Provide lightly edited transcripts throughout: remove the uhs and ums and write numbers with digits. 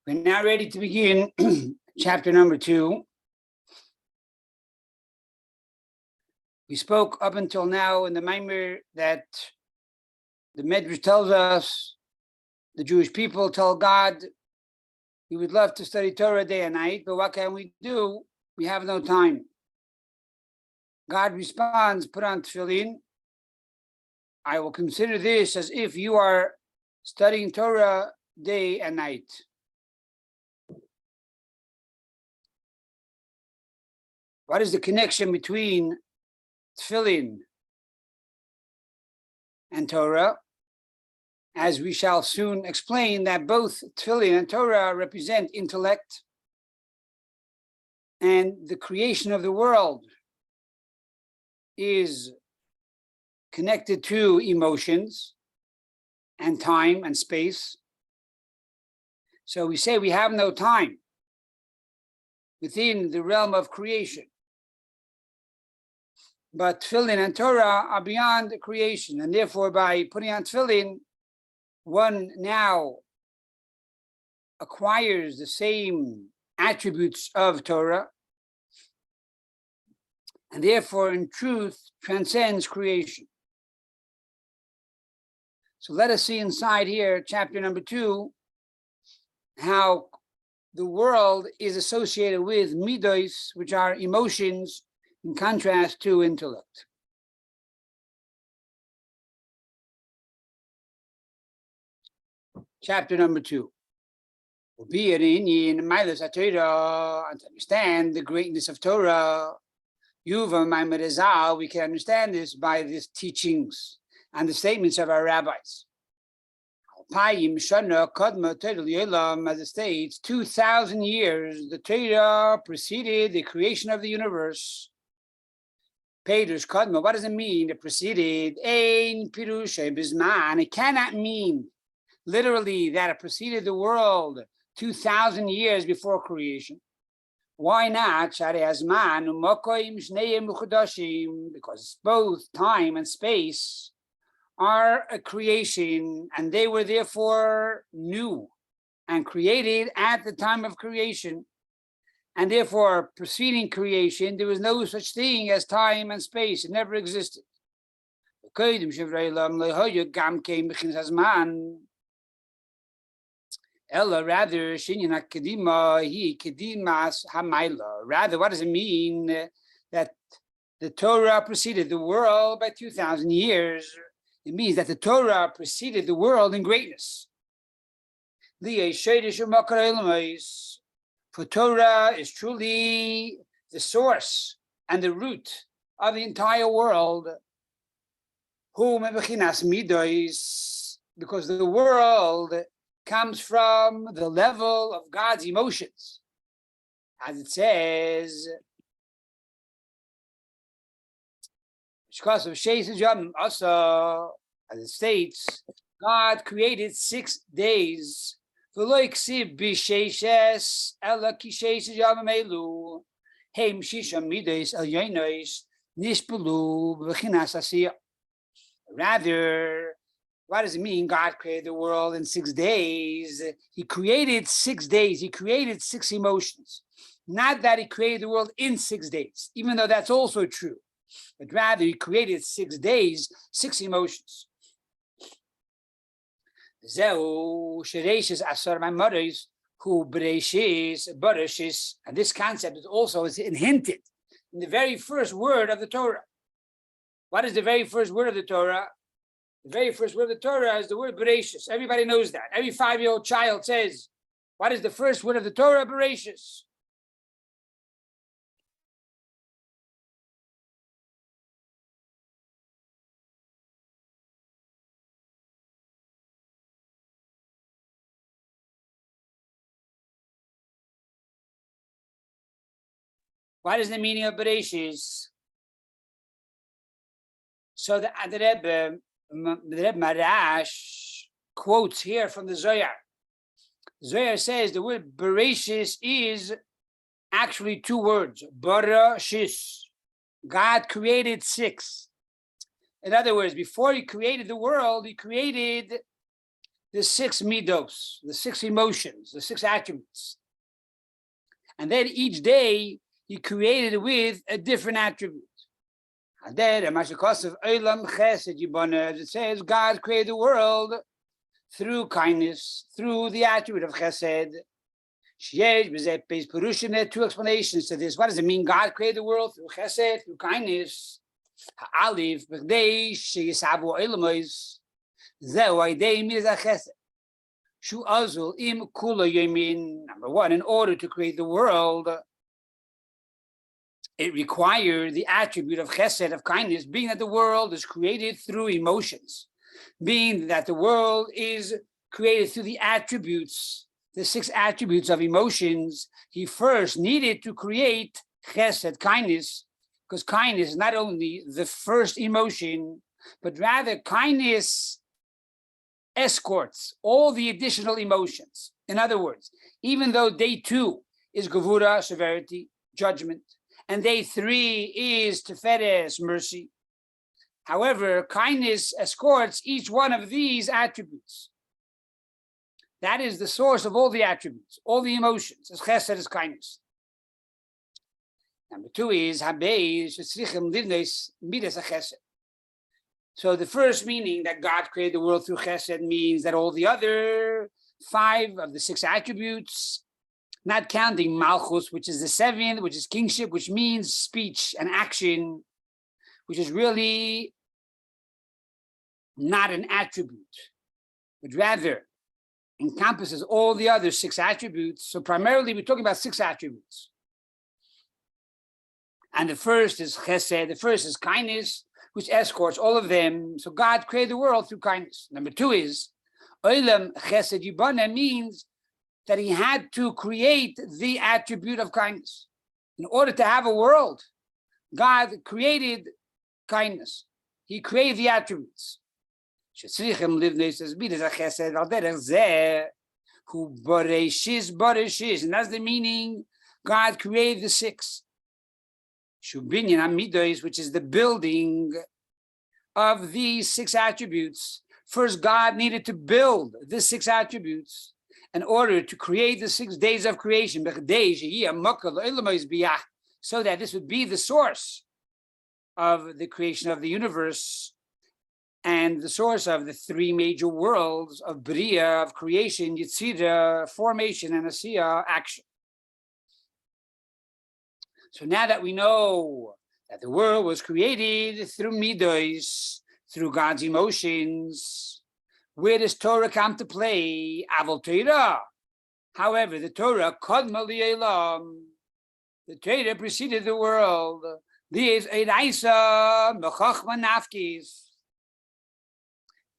We're now ready to begin chapter number 2. We spoke up until now in the Maamar that the Medrash tells us the Jewish people tell God, we would love to study Torah day and night, but what can we do? We have no time. God responds, put on tefillin. I will consider this as if you are studying Torah day and night. What is the connection between tefillin and Torah? As we shall soon explain, that both tefillin and Torah represent intellect, and the creation of the world is connected to emotions and time and space. So we say we have no time within the realm of creation. But tefillin and Torah are beyond the creation, and therefore by putting on tefillin, one now acquires the same attributes of Torah, and therefore in truth transcends creation. So let us see inside here, chapter number 2, how the world is associated with midos, which are emotions, in contrast to intellect. Chapter number 2. Be it in Milas Torah, and to understand the greatness of Torah, Yuva Maamar, we can understand this by these teachings and the statements of our rabbis. As it states, 2,000 years the Torah preceded the creation of the universe. Perush Kadma, what does it mean? It preceded Ein Pirusha Bisman. It cannot mean literally that it preceded the world 2,000 years before creation. Why not? Because both time and space are a creation, and they were therefore new and created at the time of creation. And therefore, preceding creation, there was no such thing as time and space. It never existed. Rather, what does it mean that the Torah preceded the world by 2,000 years? It means that the Torah preceded the world in greatness. For Torah is truly the source and the root of the entire world. Because the world comes from the level of God's emotions. As it says, as it states, God created 6 days. And rather, what does it mean God created the world in 6 days? He created 6 days. He created 6 emotions. Not that he created the world in 6 days, even though that's also true. But rather, he created 6 days, 6 emotions. And this concept is also hinted in the very first word of the Torah. What is the very first word of the Torah? The very first word of the Torah is the word Bereshis. Everybody knows that. Every 5-year-old child says, what is the first word of the Torah? Bereshis. What is the meaning of Bereshis? So the Rebbe Marash quotes here from the Zohar. Zohar says the word Bereshis is actually 2 words. Bereshis. God created 6. In other words, before he created the world, he created the 6 midos, the 6 emotions, the 6 attributes. And then each day he created with a different attribute. As it says, God created the world through kindness, through the attribute of chesed. There are 2 explanations to this. What does it mean? God created the world through chesed, through kindness. Number 1, in order to create the world, it required the attribute of chesed, of kindness, being that the world is created through emotions, being that the world is created through the attributes, the 6 attributes of emotions. He first needed to create chesed, kindness, because kindness is not only the first emotion, but rather kindness escorts all the additional emotions. In other words, even though day 2 is gevura, severity, judgment, and day 3 is teferes, mercy. However, kindness escorts each one of these attributes. That is the source of all the attributes, all the emotions, as chesed, as kindness. Number 2 is so the first meaning that God created the world through chesed means that all the other 5 of the 6 attributes, not counting malchus, which is the 7th, which is kingship, which means speech and action, which is really not an attribute, but rather encompasses all the other 6 attributes. So primarily we're talking about 6 attributes. And the first is chesed, the first is kindness, which escorts all of them. So God created the world through kindness. Number 2 is olam chesed yibana, means that he had to create the attribute of kindness. In order to have a world, God created kindness. He created the attributes. And that's the meaning. God created the 6. Which is the building of these 6 attributes. First, God needed to build the 6 attributes in order to create the 6 days of creation, so that this would be the source of the creation of the universe and the source of the 3 major worlds of Bria, of creation, Yitzira, formation, and Asiya, action. So now that we know that the world was created through midos, through God's emotions, where does Torah come to play? Avol Torah. However, the Torah, Kodma Li'elam, the Torah preceded the world. This Eiraisa Mechachma Nafkis.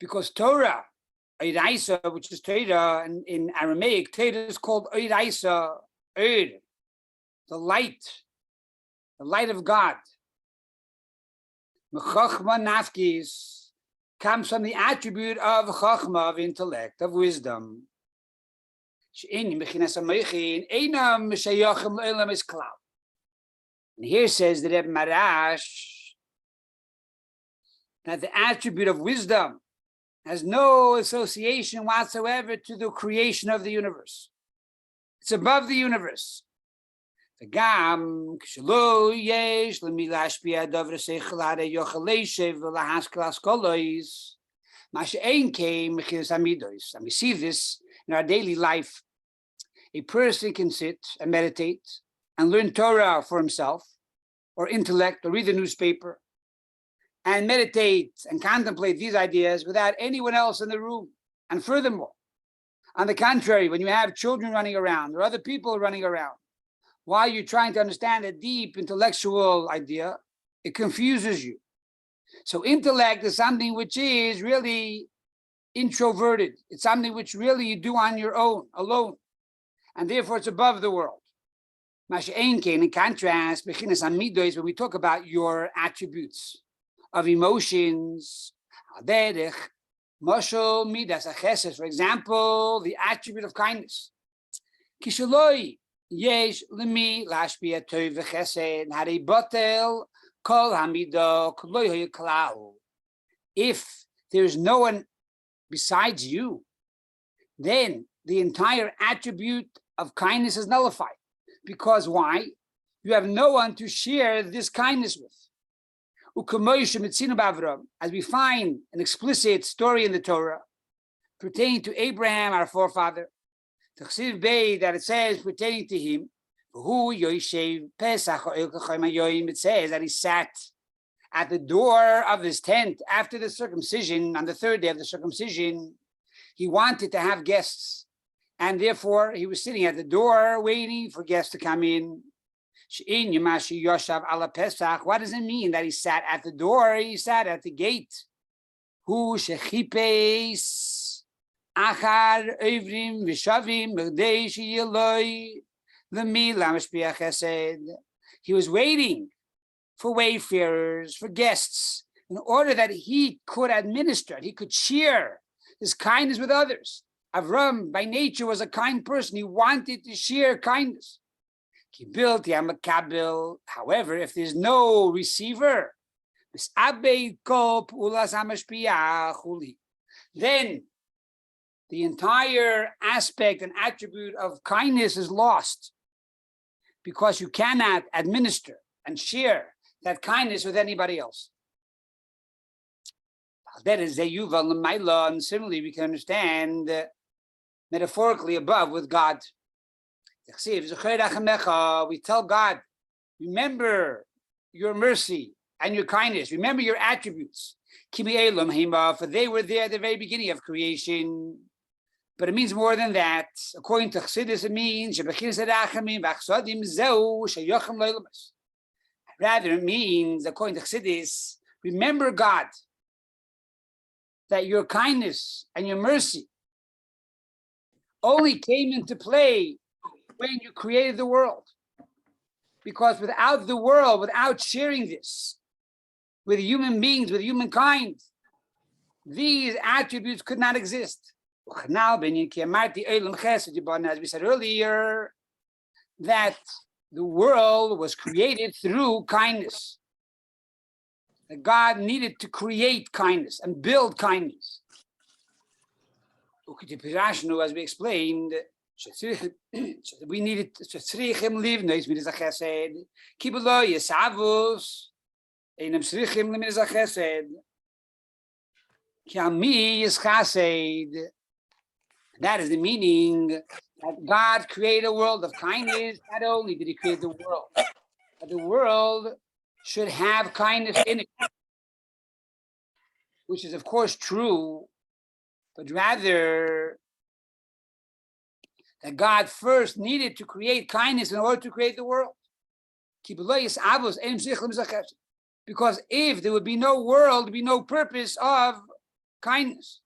Because Torah, Eiraisa, which is Torah, in Aramaic, Torah is called Eiraisa, the light of God. Mechachma Nafkis comes from the attribute of chachma, of intellect, of wisdom. And here says the Rebbe Marash that the attribute of wisdom has no association whatsoever to the creation of the universe. It's above the universe. And we see this in our daily life. A person can sit and meditate and learn Torah for himself, or intellect, or read the newspaper, and meditate and contemplate these ideas without anyone else in the room. And furthermore, on the contrary, when you have children running around or other people running around, while you're trying to understand a deep intellectual idea, it confuses you. So intellect is something which is really introverted. It's something which really you do on your own, alone. And therefore it's above the world. In contrast, when we talk about your attributes of emotions, for example, the attribute of kindness. If there's no one besides you then the entire attribute of kindness is nullified. Because why? You have no one to share this kindness with. As we find an explicit story in the Torah pertaining to Abraham, our forefather, that it says pertaining to him, it says that he sat at the door of his tent after the circumcision, on the third day of the circumcision. He wanted to have guests, and therefore he was sitting at the door waiting for guests to come in. What does it mean that he sat at the door? He sat at the gate. He was waiting for wayfarers, for guests, in order that he could administer, he could share his kindness with others. Avram, by nature, was a kind person. He wanted to share kindness. He built Yamakabil. However, if there's no receiver, then the entire aspect and attribute of kindness is lost, because you cannot administer and share that kindness with anybody else. That is and similarly we can understand metaphorically above with God. We tell God, remember your mercy and your kindness, remember your attributes, for they were there at the very beginning of creation. But it means more than that. According to Chassidus, it means rather it means, according to Chassidus, remember God, that your kindness and your mercy only came into play when you created the world. Because without the world, without sharing this with human beings, with humankind, these attributes could not exist. As we said earlier, that the world was created through kindness. That God needed to create kindness and build kindness. As we explained, we needed that is the meaning that God created a world of kindness. Not only did he create the world, but the world should have kindness in it, which is of course true, but rather that God first needed to create kindness in order to create the world. Because if there would be no world, there would be no purpose of kindness.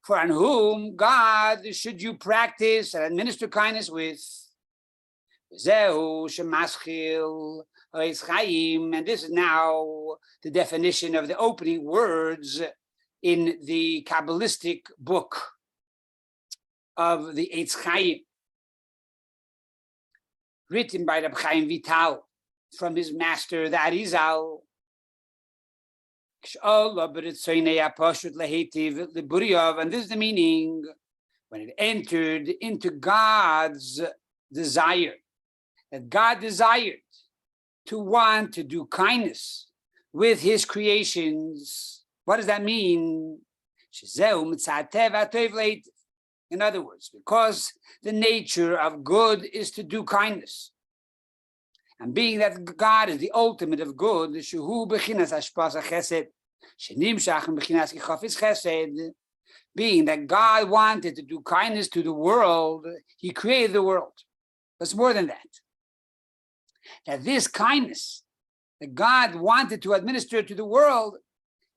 For on whom God should you practice and administer kindness with? And this is now the definition of the opening words in the Kabbalistic book of the Eitz Chaim, written by Rabbi Chaim Vital from his master, the Arizal. And this is the meaning when it entered into God's desire, that God desired to want to do kindness with his creations. What does that mean? In other words, because the nature of good is to do kindness. And being that God is the ultimate of good, being that God wanted to do kindness to the world, he created the world. But more than that. That this kindness that God wanted to administer to the world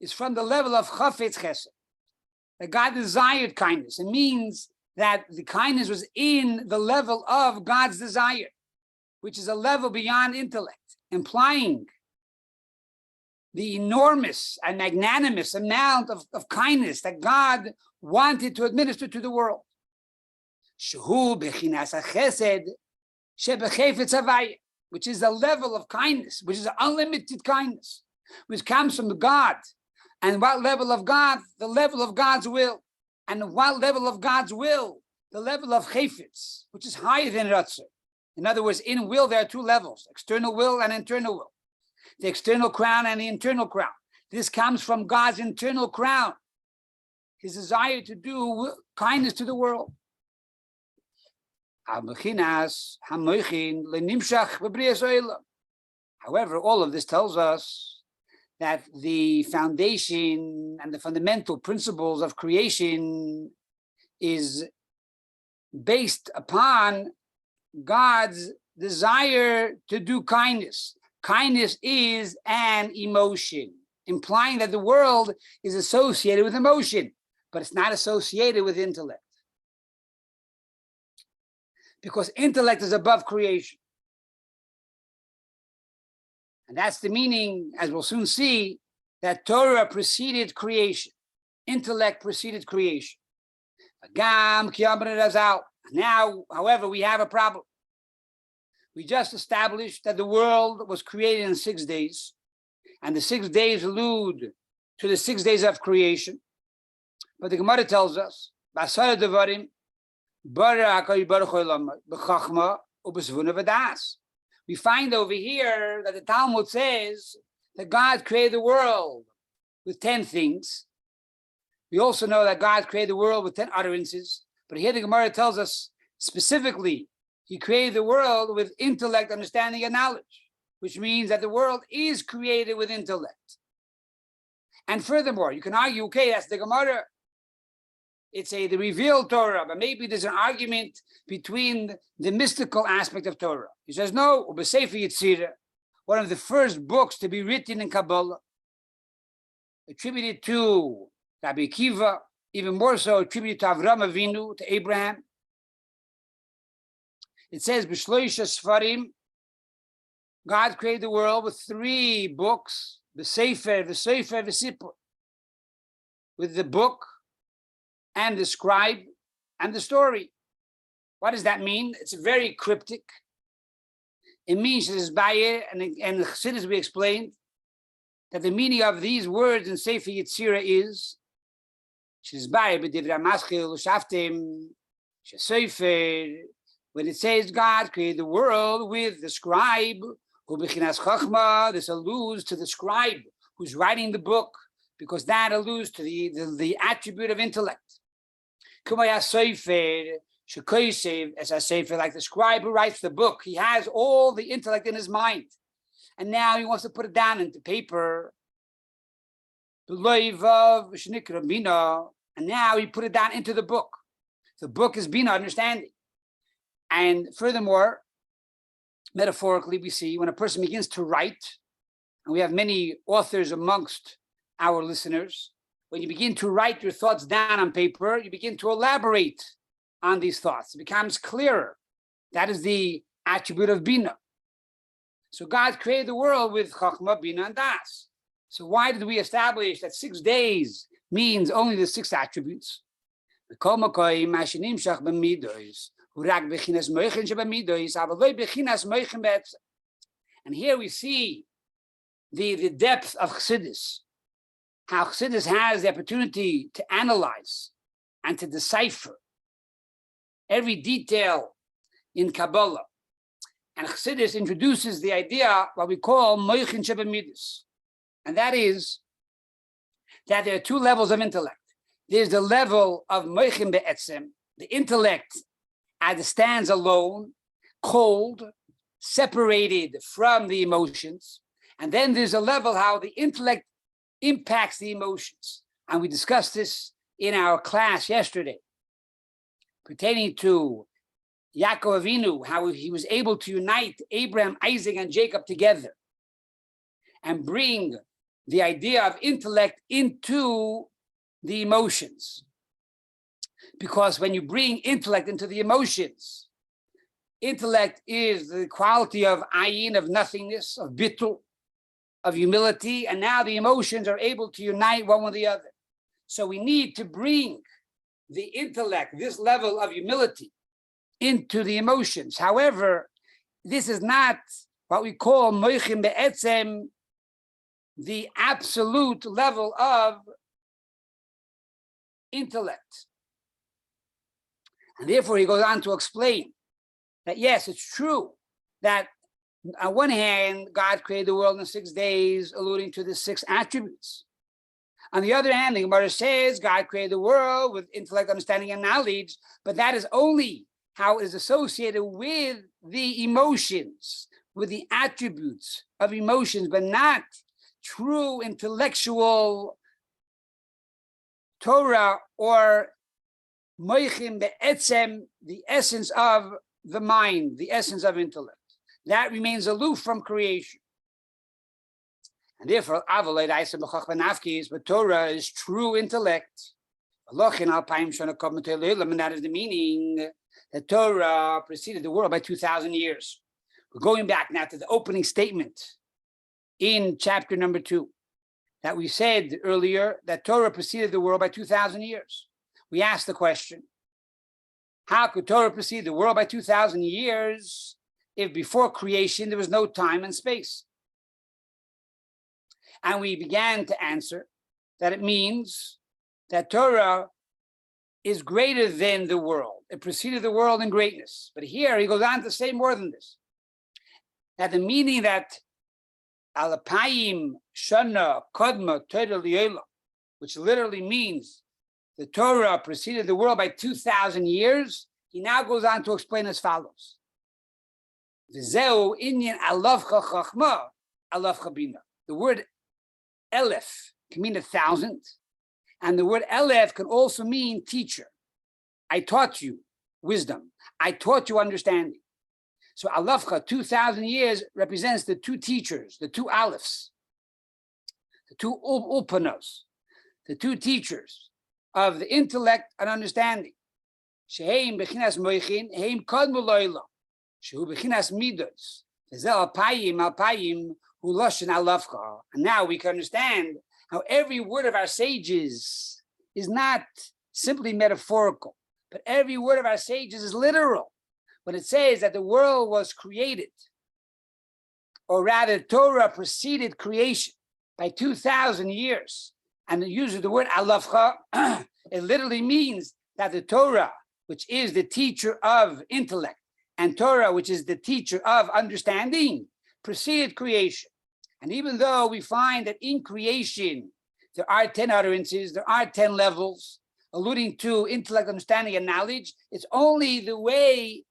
is from the level of chafetz chesed. That God desired kindness. It means that the kindness was in the level of God's desire, which is a level beyond intellect, implying the enormous and magnanimous amount of kindness that God wanted to administer to the world. Which is a level of kindness, which is unlimited kindness, which comes from God, And what level of God? The level of God's will. And what level of God's will? The level of chayfetz, which is higher than ratzah. In other words, in will, there are two levels, external will and internal will. The external crown and the internal crown. This comes from God's internal crown, his desire to do kindness to the world. However, all of this tells us that the foundation and the fundamental principles of creation is based upon God's desire to do kindness. Kindness is an emotion, implying that the world is associated with emotion, but it's not associated with intellect. Because intellect is above creation. And that's the meaning, as we'll soon see, that Torah preceded creation. Intellect preceded creation. Now, however, we have a problem. We just established that the world was created in 6 days, and the 6 days allude to the 6 days of creation. But the Gemara tells us, we find over here that the Talmud says that God created the world with 10 things. We also know that God created the world with 10 utterances. But here the Gemara tells us specifically, he created the world with intellect, understanding, and knowledge, which means that the world is created with intellect. And furthermore, you can argue, okay, that's the Gemara. It's the revealed Torah, but maybe there's an argument between the mystical aspect of Torah. He says, no, Sefer Yetzirah, one of the first books to be written in Kabbalah, attributed to Rabbi Akiva, even more so attributed to Avraham Avinu, to Abraham. It says, B'shloisha Sfarim, God created the world with 3 books, the Sefer, V'Sipur, with the book, and the scribe, and the story. What does that mean? It's very cryptic. It means, and the Chassidus we explained, that the meaning of these words in Sefer Yetzirah is, when it says God created the world with the scribe, this alludes to the scribe who's writing the book, because that alludes to the attribute of intellect. As I say, like the scribe who writes the book, he has all the intellect in his mind, and now he wants to put it down into paper. And now he put it down into the book. The book is Bina, understanding. And furthermore, metaphorically, we see when a person begins to write, and we have many authors amongst our listeners, when you begin to write your thoughts down on paper, you begin to elaborate on these thoughts. It becomes clearer. That is the attribute of Bina. So God created the world with Chachma, Bina, and Das. So why did we establish that 6 days means only the 6 attributes? And here we see the depth of Chassidus, how Chassidus has the opportunity to analyze and to decipher every detail in Kabbalah. And Chassidus introduces the idea, what we call moichin shebamidus. And that is that there are 2 levels of intellect. There's the level of moichin be'etzem, the intellect as it stands alone, cold, separated from the emotions. And then there's a level how the intellect impacts the emotions. And we discussed this in our class yesterday, pertaining to Yaakov Avinu, how he was able to unite Abraham, Isaac, and Jacob together and bring the idea of intellect into the emotions. Because when you bring intellect into the emotions, intellect is the quality of ayin, of nothingness, of bittul, of humility, and now the emotions are able to unite one with the other. So we need to bring the intellect, this level of humility, into the emotions. However, this is not what we call moichin be'etzem the absolute level of intellect. And therefore, he goes on to explain that, yes, it's true that on one hand, God created the world in 6 days, alluding to the 6 attributes. On the other hand, the Gemara says God created the world with intellect, understanding, and knowledge, but that is only how it is associated with the emotions, with the attributes of emotions, but not true intellectual Torah or moichim be'etzem, the essence of the mind, the essence of intellect. That remains aloof from creation. And therefore, but Torah is true intellect. And that is the meaning that Torah preceded the world by 2,000 years. We're going back now to the opening statement in chapter number 2 that we said earlier that Torah preceded the world by 2,000 years. We asked the question, how could Torah precede the world by 2,000 years if before creation there was no time and space? And we began to answer that it means that Torah is greater than the world. It preceded the world in greatness. But here he goes on to say more than this. That the meaning that Alapayim Shana Kodma Torah Li'olam, which literally means the Torah preceded the world by 2,000 years, he now goes on to explain as follows. V'zeu inyan alavcha chachma alavcha bina. The word Elef can mean 1,000, and the word Elef can also mean teacher. I taught you wisdom. I taught you understanding. So alavcha, 2,000 years, represents the 2 teachers, the 2 Alefs, the 2 Ulpanos, the 2 teachers of the intellect and understanding. Sheheim bechinas moichin, heim kodmu lo'ila, shehu bechinas midos, vezel alpayim hu loshen alavcha. And now we can understand how every word of our sages is not simply metaphorical, but every word of our sages is literal. When it says that the world was created, or rather Torah preceded creation by 2,000 years, and it uses the word alavcha, it literally means that the Torah, which is the teacher of intellect, and Torah, which is the teacher of understanding, preceded creation. And even though we find that in creation, there are 10 utterances, there are 10 levels, alluding to intellect, understanding, and knowledge, it's only the way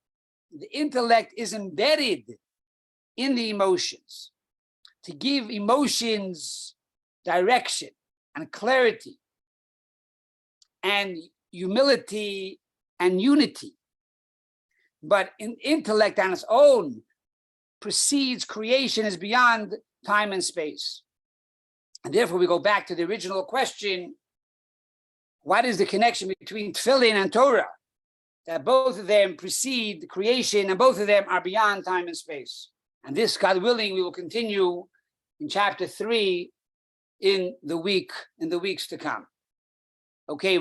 the intellect is embedded in the emotions to give emotions direction and clarity and humility and unity. But in intellect on its own precedes creation, is beyond time and space. And therefore we go back to the original question, what is the connection between tefillin and Torah? That both of them precede creation and both of them are beyond time and space. And this, God willing, we will continue in chapter 3 in the weeks to come. Okay.